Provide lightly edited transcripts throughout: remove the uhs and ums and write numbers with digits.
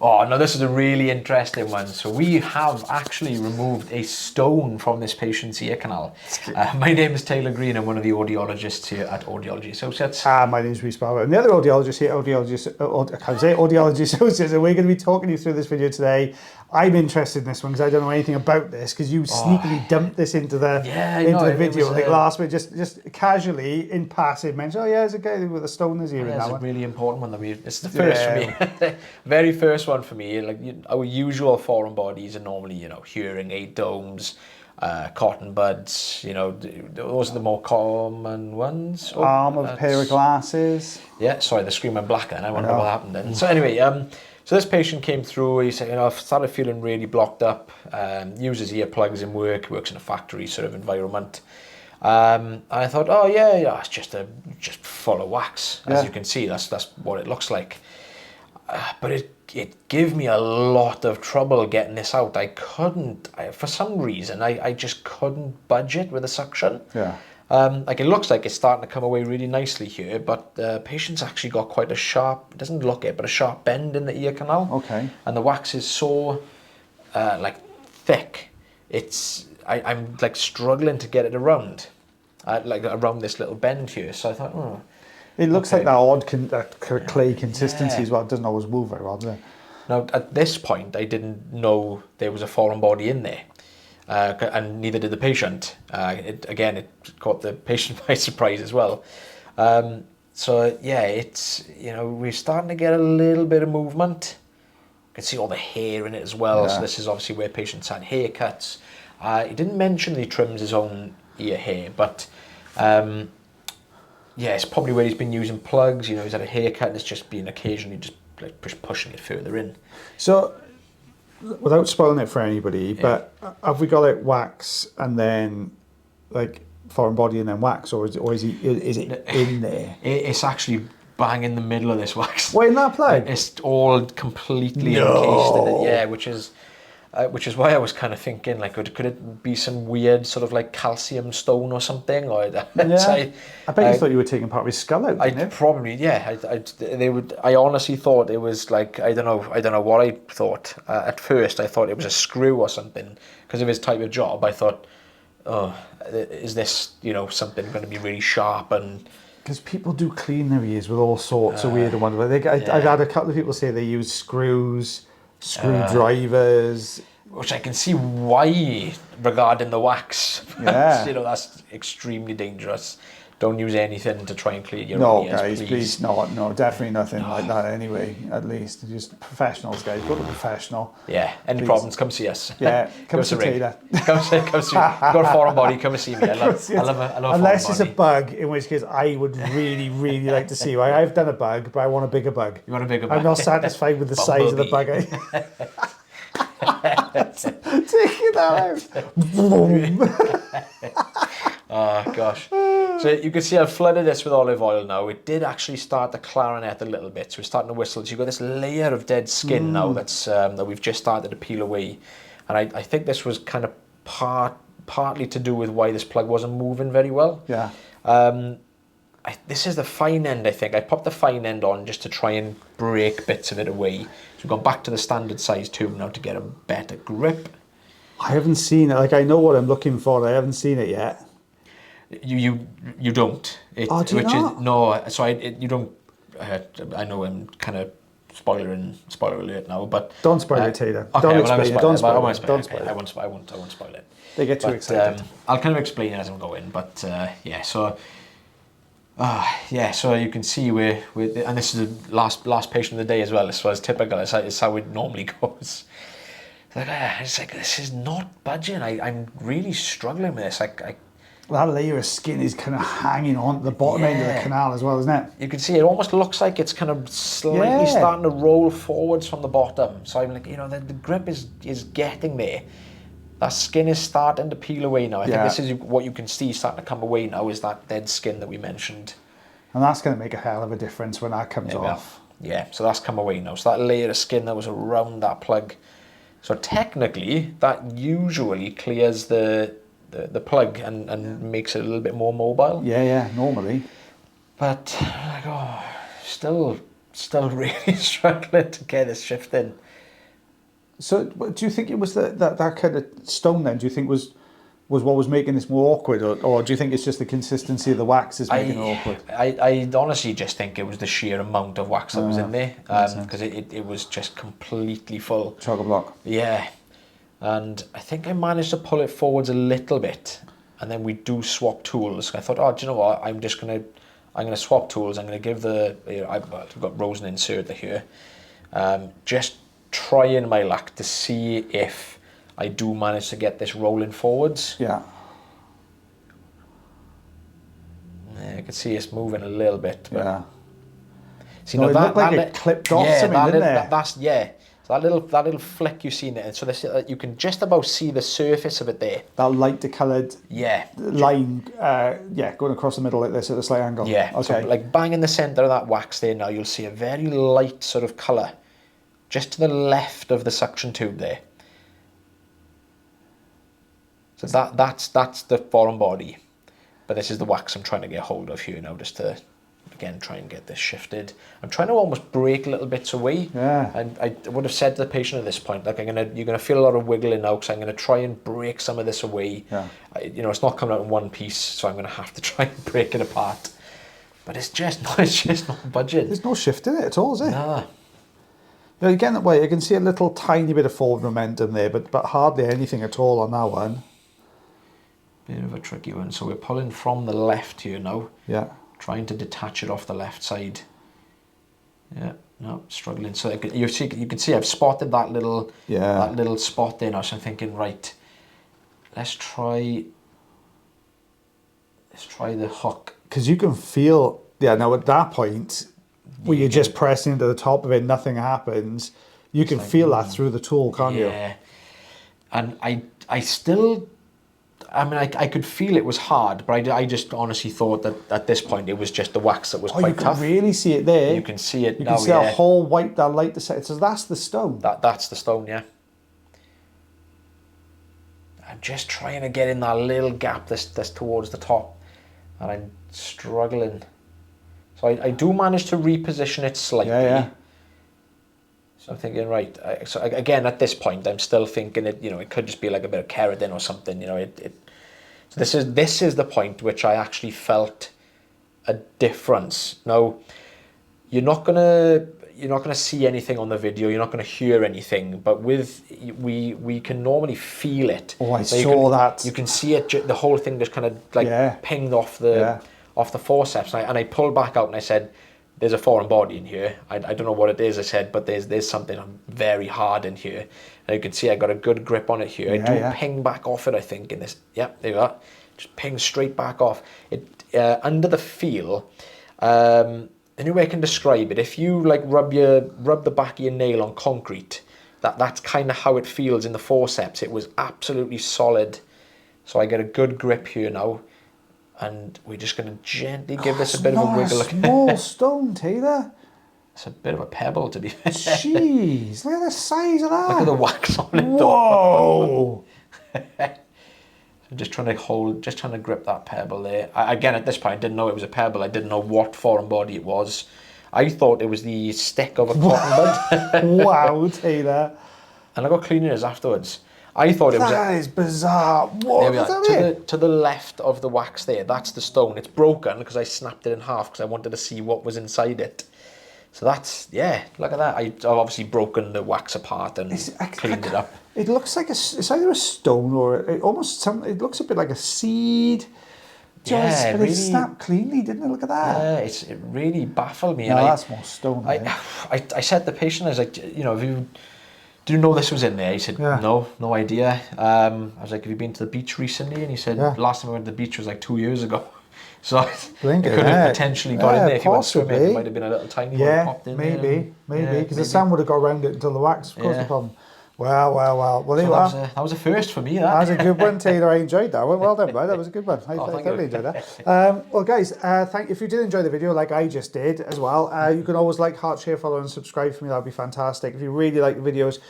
Oh, no, this is a really interesting one. So we have actually removed a stone from this patient's ear canal. My name is Taylor Green. I'm one of the audiologists here at Audiology Associates. My name is Rhys Barber. I'm the other audiologist here, Audiology Associates, and we're going to be talking you through this video today. I'm interested in this one because I don't know anything about this, because you sneakily dumped this into the video like last week, just casually in passing mentioned, oh yeah, there's a guy with a stone in his ear. It's a really important one. It's the first for me. Very first one for me. Like our usual foreign bodies are normally, hearing aid domes, cotton buds, those are the more common ones. Arm of a pair of glasses. Yeah, sorry, the screen went black then. I wonder what happened then. So anyway, so this patient came through. He said, I've started feeling really blocked up. Uses earplugs in work. Works in a factory sort of environment. And I thought, oh yeah, it's just full of wax. As you can see, that's what it looks like. But it gave me a lot of trouble getting this out. For some reason, I just couldn't budge it with the suction. Yeah. Like it looks like it's starting to come away really nicely here, but the patient's actually got quite a sharp, it doesn't look it, but a sharp bend in the ear canal. Okay. And the wax is so thick. I'm like struggling to get it around, around this little bend here. So I thought, it looks like that odd clay consistency as well. It doesn't always move very well, does it? Now, at this point, I didn't know there was a foreign body in there. And neither did the patient. It caught the patient by surprise as well. So yeah, it's, we're starting to get a little bit of movement. You can see all the hair in it as well. Yeah. So this is obviously where patients had haircuts. He didn't mention that he trims his own ear hair, but it's probably where he's been using plugs. He's had a haircut and it's just been occasionally just like pushing it further in. So, without spoiling it for anybody, but have we got like wax and then like foreign body and then wax, or is it in there? It's actually bang in the middle of this wax. Wait, in that plug? It's all completely encased in it. Yeah, which is why I was kind of thinking, like, could it be some weird sort of like calcium stone or something? Or I bet you thought you were taking part of his skull out. I honestly thought it was like, I don't know what I thought. At first, I thought it was a screw or something because of his type of job. I thought, oh, is this something going to be really sharp and. Because people do clean their ears with all sorts of weird ones. I've had a couple of people say they use screws. Screwdrivers, which I can see why regarding the wax. Yeah. That's extremely dangerous. Don't use anything to try and clear your ears, guys, please. No, definitely nothing like that anyway, at least. Just professionals, guys. Go to professional. Yeah, any problems, come see us. Yeah, come see Taylor. Come see me. You've got a foreign body, come and see me. I love unless it's a bug, in which case I would really, really like to see you. I've done a bug, but I want a bigger bug. You want a bigger bug? I'm not satisfied with the size of the bug. Taking that out. Oh gosh. So you can see I've flooded this with olive oil now. It did actually start to clarinet a little bit, so we're starting to whistle. So you've got this layer of dead skin now that we've just started to peel away. And I think this was kind of partly to do with why this plug wasn't moving very well. Yeah. This is the fine end, I think. I popped the fine end on just to try and break bits of it away. So we've gone back to the standard size tube now to get a better grip. I haven't seen it. Like, I know what I'm looking for. I haven't seen it yet. You don't. Do you not? No, so you don't. I know I'm kind of spoiler alert now, but don't spoil it, Taylor. Okay, don't explain it. Don't spoil it. Don't spoil it. I won't spoil it. They get too excited. I'll kind of explain it as I'm going, but So you can see and this is the last patient of the day as well. This was typical. It's how it normally goes. It's like this is not budging. I'm really struggling with this. That layer of skin is kind of hanging on the bottom end of the canal as well, isn't it? You can see it almost looks like it's kind of slightly starting to roll forwards from the bottom. So I'm like, the grip is getting there. That skin is starting to peel away now. I think this is what you can see starting to come away now, is that dead skin that we mentioned. And that's going to make a hell of a difference when that comes off. Yeah, so that's come away now. So that layer of skin that was around that plug. So technically, that usually clears the plug and makes it a little bit more mobile. Yeah, normally. But still still really struggling to get this shift in. So do you think it was that kind of stone then? Do you think was what was making this more awkward, or do you think it's just the consistency of the wax is making it awkward? I honestly just think it was the sheer amount of wax that was in there, because it was just completely full. Chock-a-block. Yeah, and I think I managed to pull it forwards a little bit, and then we do swap tools. I thought, oh, do you know what? I'm gonna swap tools. I'm gonna give I've got Rosen inserter here, just trying my luck to see if I do manage to get this rolling forwards. Yeah. Yeah, I can see it's moving a little bit. But Yeah. see, No, it looked like it clipped off something, didn't it? That's So that little flick you've seen it, and so this, you can just about see the surface of it there. That lighter coloured Yeah. line, going across the middle like this at a slight angle. Yeah. Okay. So like bang in the centre of that wax there now, you'll see a very light sort of colour just to the left of the suction tube there. So that's the foreign body, but this is the wax I'm trying to get hold of here now, just to again try and get this shifted. I'm trying to almost break little bits away. Yeah. And I would have said to the patient at this point, like, you're gonna feel a lot of wiggling now, because I'm gonna try and break some of this away. Yeah. It's not coming out in one piece, so I'm gonna have to try and break it apart. But it's just not budging. There's no shift in it at all, is it? Nah. Now, again, you can see a little tiny bit of forward momentum there, but hardly anything at all on that one. Bit of a tricky one. So we're pulling from the left here now. Yeah. Trying to detach it off the left side. Yeah, no, struggling. So you can see I've spotted that little spot there now. So I'm thinking, right, let's try the hook. Because you can feel, now at that point, where you're just pressing into the top of it, nothing happens, you can feel that through the tool, can't you? Yeah. And I still, I could feel it was hard, but I just honestly thought that at this point it was just the wax that was quite tough. You can really see it there. You can see it now, now, you can see that whole white, that light, so that's the stone. That's the stone, yeah. I'm just trying to get in that little gap that's towards the top, and I'm struggling. So I do manage to reposition it slightly. Yeah. So I'm thinking, right, so again, at this point, I'm still thinking it could just be like a bit of keratin or something, So this is the point which I actually felt a difference. Now, you're not gonna see anything on the video, you're not gonna hear anything, but we can normally feel it. Oh, I saw that. You can see it, the whole thing just kind of like pinged off the forceps, and I pulled back out and I said, there's a foreign body in here. I don't know what it is, I said, but there's something very hard in here. And you can see I got a good grip on it here. I do ping back off it, I think, in this. Yep, there you are. Just ping straight back off. It under the feel, the only way I can describe it, if you like rub the back of your nail on concrete, that's kind of how it feels in the forceps. It was absolutely solid. So I get a good grip here now. And we're just going to gently give this a bit of a wiggle. It's not a small stone, Taylor. It's a bit of a pebble, to be fair. Jeez, look at the size of that. Look at the wax on it. Whoa. I'm just trying to grip that pebble there. Again, at this point, I didn't know it was a pebble. I didn't know what foreign body it was. I thought it was the stick of a cotton bud. Wow, Taylor. And I got cleaners afterwards. I thought it was... That is bizarre. What is that? To the left of the wax there, that's the stone. It's broken because I snapped it in half because I wanted to see what was inside it. So that's, look at that. I've obviously broken the wax apart and cleaned it up. It looks like it's either a stone or it looks a bit like a seed. But it snapped cleanly, didn't it? Look at that. Yeah, it really baffled me. No, that's more stone. I said to the patient, I was like, do you know this was in there? He said, no idea. I was like, have you been to the beach recently? And he said, last time I went to the beach was like 2 years ago. So it could have potentially got in there if you went swimming. It might have been a little tiny one popped in there. Maybe, because the sand would have got around it until the wax caused the problem. Well, there you are. That was a first for me, that was a good one, Taylor. I enjoyed that one. Well done, bud. That was a good one. I thoroughly enjoyed that. Well, guys, if you did enjoy the video, like I just did as well, you can always like, heart, share, follow, and subscribe for me. That would be fantastic. If you really like the videos,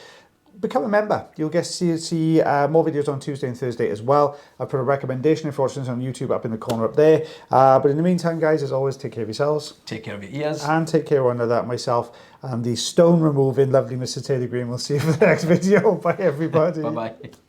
become a member. You'll get to see more videos on Tuesday and Thursday as well. I've put a recommendation if you're watching this on YouTube up in the corner up there. But in the meantime, guys, as always, take care of yourselves. Take care of your ears. And take care of one another. Myself and the stone removing lovely Mr. Taylor Green. We'll see you for the next video. Bye, everybody. Bye-bye.